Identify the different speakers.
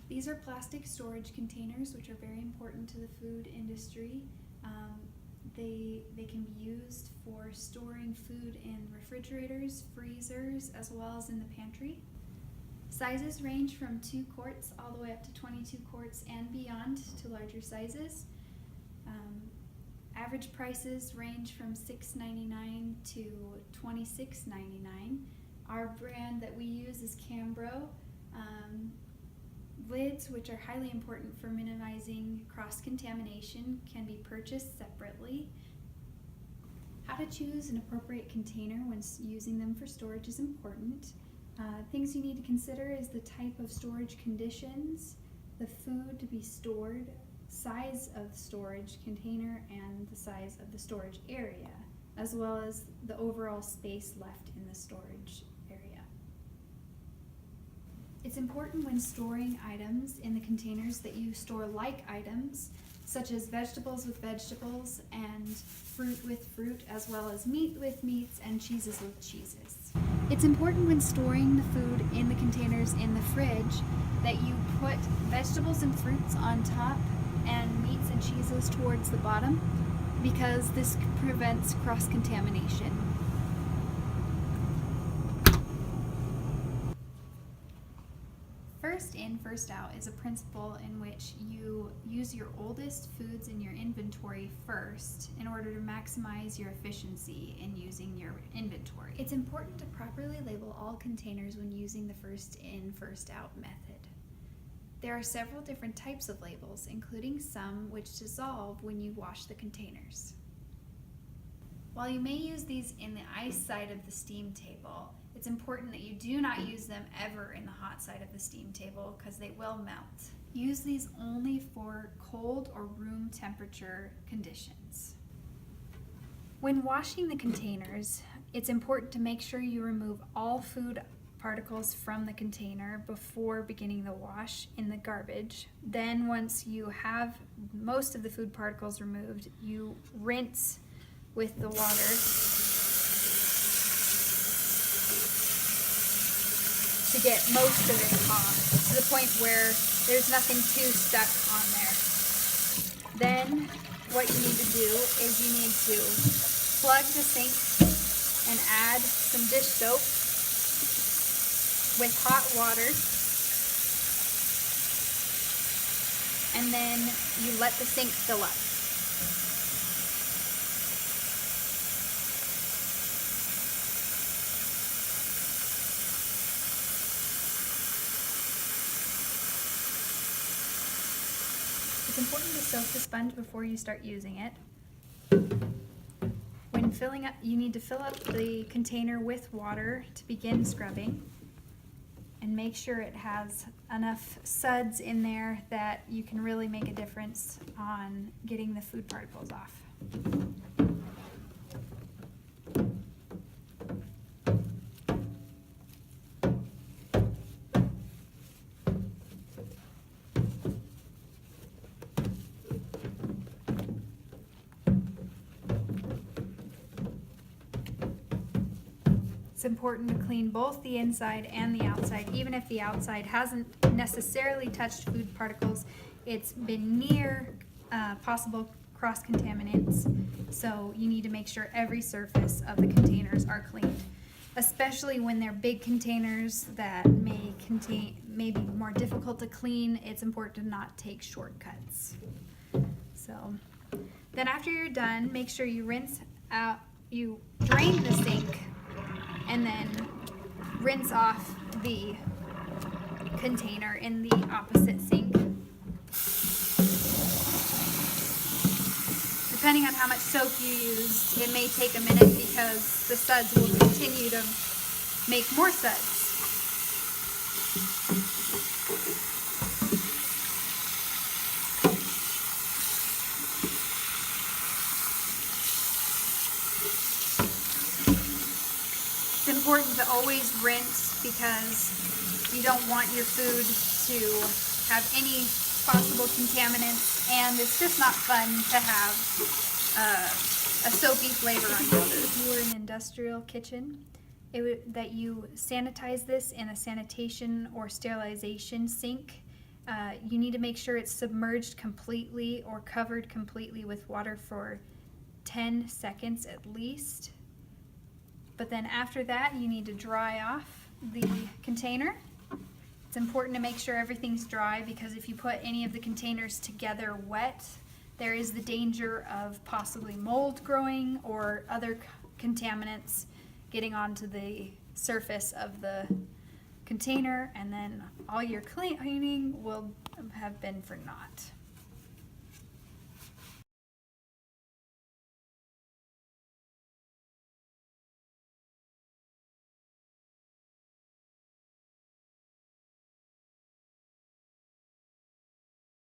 Speaker 1: These are plastic storage containers, which are very important to the food industry. They can be used for storing food in refrigerators, freezers, as well as in the pantry. Sizes range from 2 quarts all the way up to 22 quarts and beyond to larger sizes. Average prices range from $6.99 to $26.99. Our brand that we use is Cambro. Lids, which are highly important for minimizing cross-contamination, can be purchased separately. How to choose an appropriate container when using them for storage is important. Things you need to consider is the type of storage conditions, the food to be stored, size of storage container, and the size of the storage area, as well as the overall space left in the storage area. It's important when storing items in the containers that you store like items, such as vegetables with vegetables and fruit with fruit, as well as meat with meats and cheeses with cheeses. It's important when storing the food in the containers in the fridge that you put vegetables and fruits on top and meats and cheeses towards the bottom, because this prevents cross-contamination. First in, first out is a principle in which you use your oldest foods in your inventory first in order to maximize your efficiency in using your inventory. It's important to properly label all containers when using the first in, first out method. There are several different types of labels, including some which dissolve when you wash the containers. While you may use these in the ice side of the steam table, it's important that you do not use them ever in the hot side of the steam table because they will melt. Use these only for cold or room temperature conditions. When washing the containers, it's important to make sure you remove all food particles from the container before beginning the wash in the garbage. Then once you have most of the food particles removed, you rinse with the water to get most of it off, to the point where there's nothing too stuck on there. Then what you need to do is you need to plug the sink and add some dish soap with hot water, and then you let the sink fill up. It's important to soak the sponge before you start using it. When filling up, you need to fill up the container with water to begin scrubbing, and make sure it has enough suds in there that you can really make a difference on getting the food particles off. It's important to clean both the inside and the outside. Even if the outside hasn't necessarily touched food particles, it's been near possible cross-contaminants. So you need to make sure every surface of the containers are cleaned, especially when they're big containers that may be more difficult to clean. It's important to not take shortcuts. So then after you're done, make sure you rinse out, you drain the sink, and then rinse off the container in the opposite sink. Depending on how much soap you use, it may take a minute because the suds will continue to make more suds. It's important to always rinse because you don't want your food to have any possible contaminants, and it's just not fun to have a soapy flavor on your food. If you were in an industrial kitchen, that you sanitize this in a sanitation or sterilization sink You need to make sure it's submerged completely or covered completely with water for 10 seconds at least. But then after that, you need to dry off the container. It's important to make sure everything's dry, because if you put any of the containers together wet, there is the danger of possibly mold growing or other contaminants getting onto the surface of the container, and then all your cleaning will have been for naught.